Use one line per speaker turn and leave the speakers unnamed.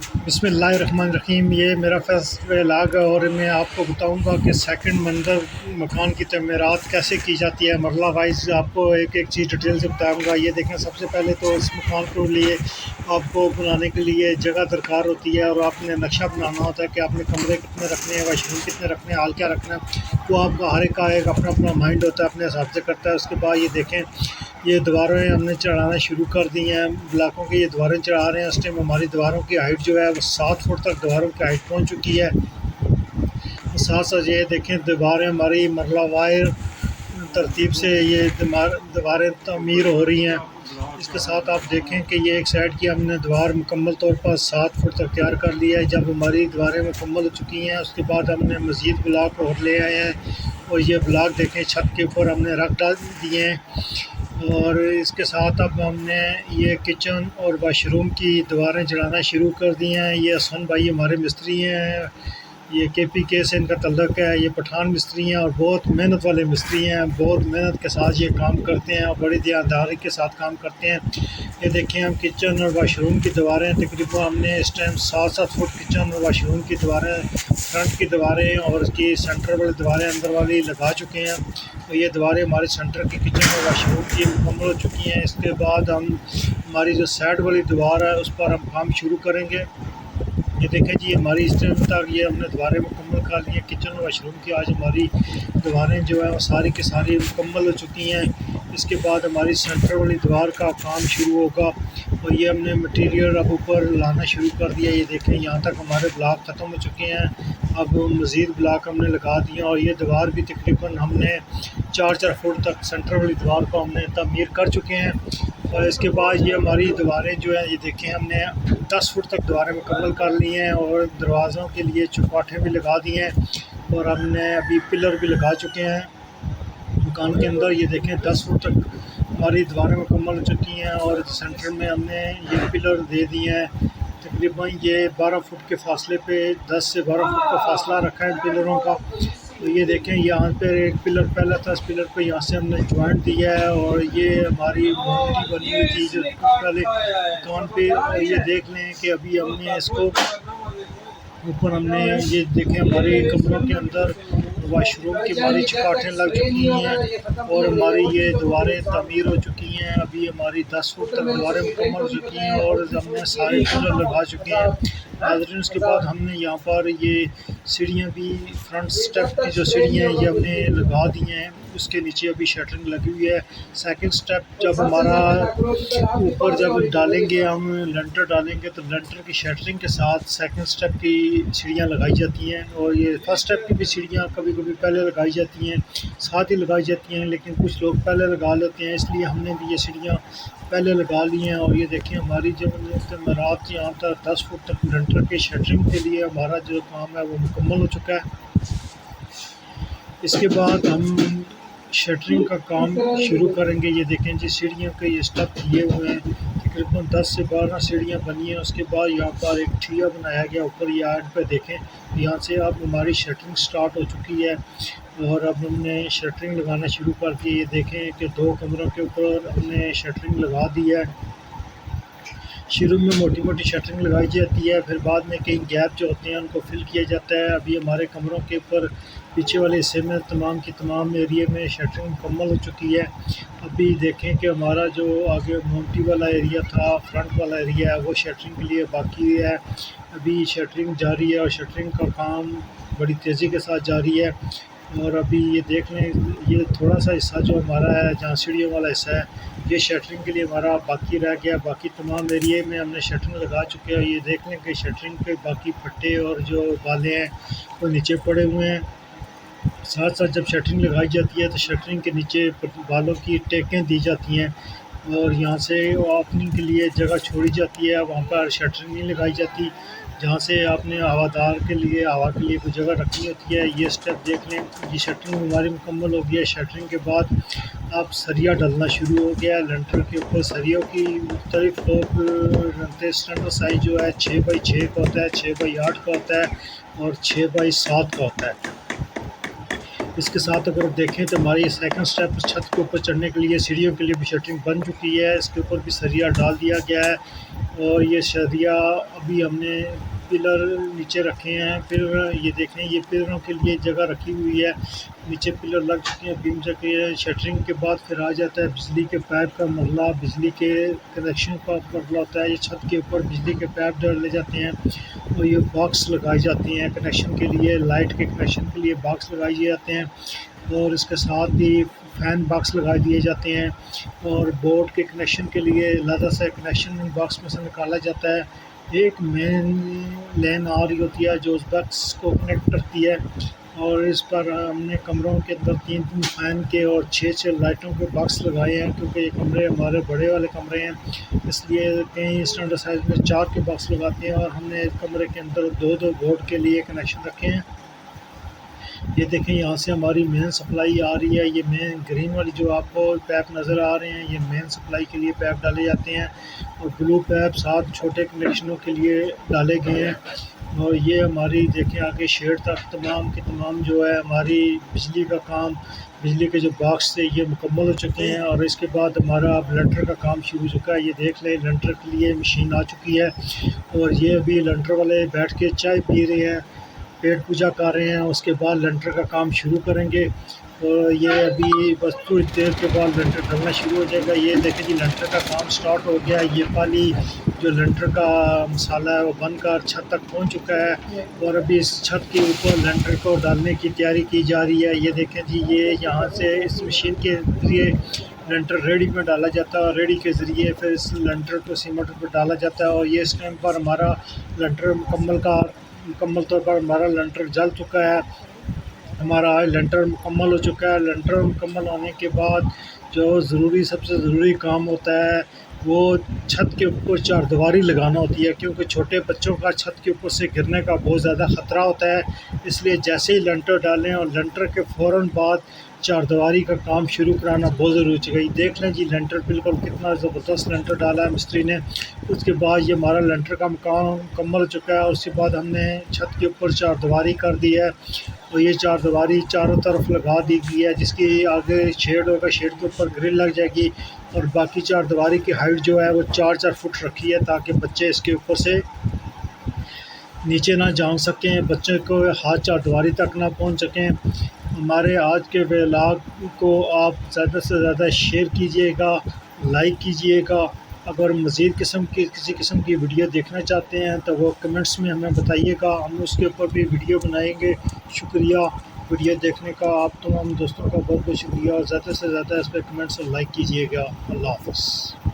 بسم اللہ الرحمن الرحیم۔ یہ میرا فیصل لاگ ہے اور میں آپ کو بتاؤں گا کہ سیکنڈ منزل مکان کی تعمیرات کیسے کی جاتی ہے۔ مرلہ وائز آپ کو ایک ایک چیز ڈیٹیل سے بتاؤں گا۔ یہ دیکھیں، سب سے پہلے تو اس مکان کے لیے آپ کو بنانے کے لیے جگہ درکار ہوتی ہے اور آپ نے نقشہ بنانا ہوتا ہے کہ آپ نے کمرے کتنے رکھنے ہیں، واش روم کتنے رکھنے ہیں، حال کیا رکھنا ہے۔ وہ آپ کا ہر ایک کا ایک اپنا اپنا مائنڈ ہوتا ہے، اپنے حساب سے کرتا ہے۔ اس کے بعد یہ دیکھیں، یہ دیواریں ہم نے چڑھانا شروع کر دی ہیں، بلاکوں کی یہ دیواریں چڑھا رہے ہیں۔ اس ٹائم ہماری دیواروں کی ہائٹ جو ہے وہ 7 فٹ تک دیواروں کی ہائٹ پہنچ چکی ہے۔ ساتھ ساتھ یہ دیکھیں، دیواریں ہماری مرلہ وائر ترتیب سے یہ دیواریں تعمیر ہو رہی ہیں۔ اس کے ساتھ آپ دیکھیں کہ یہ ایک سائڈ کی ہم نے دیوار مکمل طور پر 7 فٹ تک تیار کر لی ہے۔ جب ہماری دیواریں مکمل ہو چکی ہیں، اس کے بعد ہم نے مزید بلاک اور لے آئے ہیں، اور یہ بلاک دیکھیں چھت کے اوپر ہم نے رکھ ڈال دیے ہیں۔ اور اس کے ساتھ اب ہم نے یہ کچن اور واش روم کی دیواریں چڑھانا شروع کر دی ہیں۔ یہ حسن بھائی ہمارے مستری ہیں، یہ کے پی کے سے ان کا تعلق ہے۔ یہ پٹھان مستری ہیں اور بہت محنت والے مستری ہیں، بہت محنت کے ساتھ یہ کام کرتے ہیں اور بڑی دیانتداری کے ساتھ کام کرتے ہیں۔ یہ دیکھیں، ہم کچن اور واش روم کی دیواریں تقریباً ہم نے اس ٹائم 7 فٹ کچن اور واش روم کی دیواریں، فرنٹ کی دیواریں اور اس کی سینٹر والی دیواریں اندر والی لگا چکے ہیں۔ تو یہ دیواریں ہماری سینٹر کی کچن اور واش روم کی مکمل ہو چکی ہیں۔ اس کے بعد ہماری جو سائڈ والی دیوار ہے اس پر ہم کام شروع کریں گے۔ یہ دیکھیں جی، ہماری اس ٹائم تک یہ ہم نے دیواریں مکمل کر لی ہیں کچن اور واش روم کی۔ آج ہماری دیواریں جو ہیں وہ ساری کی ساری مکمل ہو چکی ہیں۔ اس کے بعد ہماری سینٹر والی دیوار کا کام شروع ہوگا، اور یہ ہم نے مٹیریل اب اوپر لانا شروع کر دیا۔ یہ دیکھیں، یہاں تک ہمارے بلاک ختم ہو چکے ہیں، اب مزید بلاک ہم نے لگا دیے، اور یہ دیوار بھی تقریباً ہم نے 4 فٹ تک سینٹر والی دیوار کو ہم نے تعمیر کر چکے ہیں۔ اور اس کے بعد یہ ہماری دیواریں جو ہیں، یہ دیکھیں، ہم نے 10 فٹ تک دیواریں مکمل کر لی ہیں، اور دروازوں کے لیے چوکاٹیں بھی لگا دی ہیں، اور ہم نے ابھی پلر بھی لگا چکے ہیں مکان کے اندر۔ یہ دیکھیں، 10 فٹ تک ہماری دیواریں مکمل ہو چکی ہیں، اور سینٹر میں ہم نے یہ پلر دے دیے ہیں۔ تقریباً یہ 12 فٹ کے فاصلے پہ 10 سے 12 فٹ کا فاصلہ رکھا ہے ان پلروں کا۔ تو یہ دیکھیں، یہاں پہ ایک پلر پہلا تھا، اس پلر پہ یہاں سے ہم نے جوائنٹ دیا ہے، اور یہ ہماری مونٹی بنی ہوئی تھی جو پہلے مکان پہ۔ اور یہ دیکھ لیں کہ ابھی ہم نے اس کو اوپر ہم نے یہ دیکھیں، ہمارے کمروں کے اندر واش روم کی ہماری چوکاٹیں لگ چکی ہیں، اور ہماری یہ دیواریں تعمیر ہو چکی ہیں۔ ابھی ہماری 10 فٹ تک دیواریں مکمل ہو چکی ہیں، اور ہم نے سارے پلر لگا چکے ہیں۔ ناظرین، اس کے بعد ہم نے یہاں پر یہ سیڑھیاں بھی، فرنٹ سٹیپ کی جو سیڑھیاں ہیں یہ ہم نے لگا دی ہیں۔ اس کے نیچے ابھی شٹرنگ لگی ہوئی ہے۔ سیکنڈ سٹیپ جب ہمارا اوپر جب ڈالیں گے، ہم لنٹر ڈالیں گے، تو لنٹر کی شٹرنگ کے ساتھ سیکنڈ سٹیپ کی سیڑھیاں لگائی جاتی ہیں، اور یہ فرسٹ سٹیپ کی بھی سیڑھیاں کبھی کبھی پہلے لگائی جاتی ہیں، ساتھ ہی لگائی جاتی ہیں، لیکن کچھ لوگ پہلے لگا لیتے ہیں، اس لیے ہم نے بھی یہ سیڑھیاں پہلے لگا لی ہیں۔ اور یہ دیکھیں، ہماری جب تعمیرات یہاں تک 10 فٹ تک لنٹر کی شٹرنگ کے لیے ہمارا جو کام ہے وہ مکمل ہو چکا ہے۔ اس کے بعد ہم شٹرنگ کا کام شروع کریں گے۔ یہ دیکھیں جی، سیڑھیوں کے یہ سٹیپ دیے ہوئے ہیں، تقریباً 10 سے 12 سیڑھیاں بنی ہیں۔ اس کے بعد یہاں پر ایک ٹھیا بنایا گیا اوپر، یہ اینڈ پہ دیکھیں، یہاں سے اب ہماری شٹرنگ سٹارٹ ہو چکی ہے، اور اب ہم نے شٹرنگ لگانا شروع کر دی۔ یہ دیکھیں کہ 2 کمروں کے اوپر ہم نے شٹرنگ لگا دی ہے۔ شروع میں موٹی موٹی شٹرنگ لگائی جاتی ہے، پھر بعد میں کئی گیپ جو ہوتے ہیں ان کو فل کیا جاتا ہے۔ ابھی ہمارے کمروں کے اوپر پیچھے والے حصے میں تمام کی تمام ایریے میں شٹرنگ مکمل ہو چکی ہے۔ ابھی دیکھیں کہ ہمارا جو آگے مونٹی والا ایریا تھا، فرنٹ والا ایریا ہے، وہ شٹرنگ کے لیے باقی ہے۔ ابھی شٹرنگ جاری ہے، اور شٹرنگ کا کام بڑی تیزی کے ساتھ جاری ہے۔ اور ابھی یہ دیکھ لیں، یہ تھوڑا سا حصہ جو ہمارا ہے، جہاں سیڑھیوں والا حصہ ہے، یہ شٹرنگ کے لیے ہمارا باقی رہ گیا۔ باقی تمام ایریے میں ہم نے شٹرنگ لگا چکے ہیں۔ یہ دیکھ لیں کہ شٹرنگ کے باقی پھٹے اور جو بالے ہیں وہ نیچے پڑے ہوئے ہیں۔ ساتھ ساتھ جب شٹرنگ لگائی جاتی ہے تو شٹرنگ کے نیچے بالوں کی ٹیکیں دی جاتی ہیں، اور یہاں سے اوپننگ کے لیے جگہ چھوڑی جاتی ہے، وہاں پر شٹرنگ نہیں لگائی جاتی۔ جہاں سے آپ نے ہوادار کے لیے، ہوا کے لیے کوئی جگہ رکھنی ہوتی ہے۔ یہ سٹیپ دیکھ لیں، یہ شٹرنگ ہماری مکمل ہو گئی ہے۔ شٹرنگ کے بعد اب سریا ڈلنا شروع ہو گیا ہے لنٹر کے اوپر۔ سریوں کی مختلف لوگ رکھتے ہیں۔ اسٹینڈرڈ سائز جو ہے 6x6 کا ہوتا ہے، 6x8 کا ہوتا ہے، اور 6x7 کا ہوتا ہے۔ اس کے ساتھ اگر آپ دیکھیں تو ہماری سیکنڈ سٹیپ چھت کے اوپر چڑھنے کے لیے، سیڑھیوں کے لیے بھی شٹرنگ بن چکی ہے۔ اس کے اوپر بھی سریا ڈال دیا گیا ہے۔ اور یہ شریعہ ابھی ہم نے پلر نیچے رکھے ہیں، پھر یہ دیکھیں یہ پلروں کے لیے جگہ رکھی ہوئی ہے، نیچے پلر لگ چکے ہیں، بیم چکے ہیں۔ شٹرنگ کے بعد پھر آ جاتا ہے بجلی کے پائپ کا مرحلہ، بجلی کے کنیکشن کا مرحلہ ہوتا ہے۔ یہ چھت کے اوپر بجلی کے پائپ ڈالے جاتے ہیں اور یہ باکس لگائی جاتی ہیں کنیکشن کے لیے، لائٹ کے کنیکشن کے لیے باکس لگائی جاتے ہیں، اور اس کے ساتھ ہی فین باکس لگا دیے جاتے ہیں، اور بورڈ کے کنیکشن کے لیے علیحدہ سے کنیکشن باکس میں سے نکالا جاتا ہے۔ ایک مین لین آ رہی ہوتی ہے جو اس باکس کو کنیکٹ کرتی ہے، اور اس پر ہم نے کمروں کے اندر 3 فین کے اور 6 لائٹوں کے باکس لگائے ہیں، کیونکہ یہ کمرے ہمارے بڑے والے کمرے ہیں، اس لیے کہیں اسٹینڈرڈ سائز میں 4 کے باکس لگاتے ہیں، اور ہم نے کمرے کے اندر 2 بورڈ کے لیے کنیکشن رکھے ہیں۔ یہ دیکھیں یہاں سے ہماری مین سپلائی آ رہی ہے، یہ مین گرین والی جو آپ کو پیپ نظر آ رہے ہیں یہ مین سپلائی کے لیے پیپ ڈالے جاتے ہیں، اور بلو پیپ 7 چھوٹے کنیکشنوں کے لیے ڈالے گئے ہیں۔ اور یہ ہماری دیکھیں آگے شیڈ تک تمام کے تمام جو ہے ہماری بجلی کا کام، بجلی کے جو باکس تھے یہ مکمل ہو چکے ہیں، اور اس کے بعد ہمارا اب لنٹر کا کام شروع ہو چکا ہے۔ یہ دیکھ لیں لنٹر کے لیے مشین آ چکی ہے، اور یہ ابھی لنٹر والے بیٹھ کے چائے پی رہے ہیں، پیٹ پوجا کر رہے ہیں، اس کے بعد لنٹر کا کام شروع کریں گے، اور یہ ابھی بس کچھ دیر کے بعد لنٹر ڈلنا شروع ہو جائے گا۔ یہ دیکھیں جی لنٹر کا کام سٹارٹ ہو گیا، یہ پالی جو لنٹر کا مسالہ ہے وہ بن کر چھت تک پہنچ چکا ہے، اور ابھی اس چھت کے اوپر لنٹر کو ڈالنے کی تیاری کی جا رہی ہے۔ یہ دیکھیں جی یہ یہاں سے اس مشین کے ذریعے لنٹر ریڑی میں ڈالا جاتا ہے، اور ریڑی کے ذریعے پھر اس لنٹر کو سیمنٹ پر ڈالا جاتا ہے، اور یہ اس ٹائم پر ہمارا لنٹر مکمل طور پر ہمارا لنٹر جل چکا ہے، ہمارا لنٹر مکمل ہو چکا ہے۔ لنٹر مکمل ہونے کے بعد جو سب سے ضروری کام ہوتا ہے وہ چھت کے اوپر چاردیواری لگانا ہوتی ہے، کیونکہ چھوٹے بچوں کا چھت کے اوپر سے گرنے کا بہت زیادہ خطرہ ہوتا ہے، اس لیے جیسے ہی لنٹر ڈالیں اور لنٹر کے فوراً بعد چاردیواری کا کام شروع کرانا بہت ضروری ہے۔ یہ دیکھ لیں جی لنٹر بالکل کتنا زبردست لنٹر ڈالا ہے مستری نے۔ اس کے بعد یہ ہمارا لنٹر کا مکان مکمل ہو چکا ہے، اس کے بعد ہم نے چھت کے اوپر چاردیواری کر دی ہے، اور یہ چاردیواری چاروں طرف لگا دی گئی ہے، جس کی آگے شیڈ ہوگا، شیڈ کے اوپر گرل لگ جائے گی، اور باقی چاردیواری کی ہائٹ جو ہے وہ 4 فٹ رکھی ہے، تاکہ بچے اس کے اوپر سے نیچے نہ جان سکیں، بچے کو ہاتھ چاردیواری تک نہ پہنچ سکیں۔ ہمارے آج کے ولاگ کو آپ زیادہ سے زیادہ شیئر کیجئے گا، لائک کیجئے گا۔ اگر مزید کسی قسم کی ویڈیو دیکھنا چاہتے ہیں تو وہ کمنٹس میں ہمیں بتائیے گا، ہم اس کے اوپر بھی ویڈیو بنائیں گے۔ شکریہ ویڈیو دیکھنے کا، آپ تمام دوستوں کا بہت بہت شکریہ، اور زیادہ سے زیادہ اس پہ کمنٹس اور لائک کیجئے گا۔ اللہ حافظ۔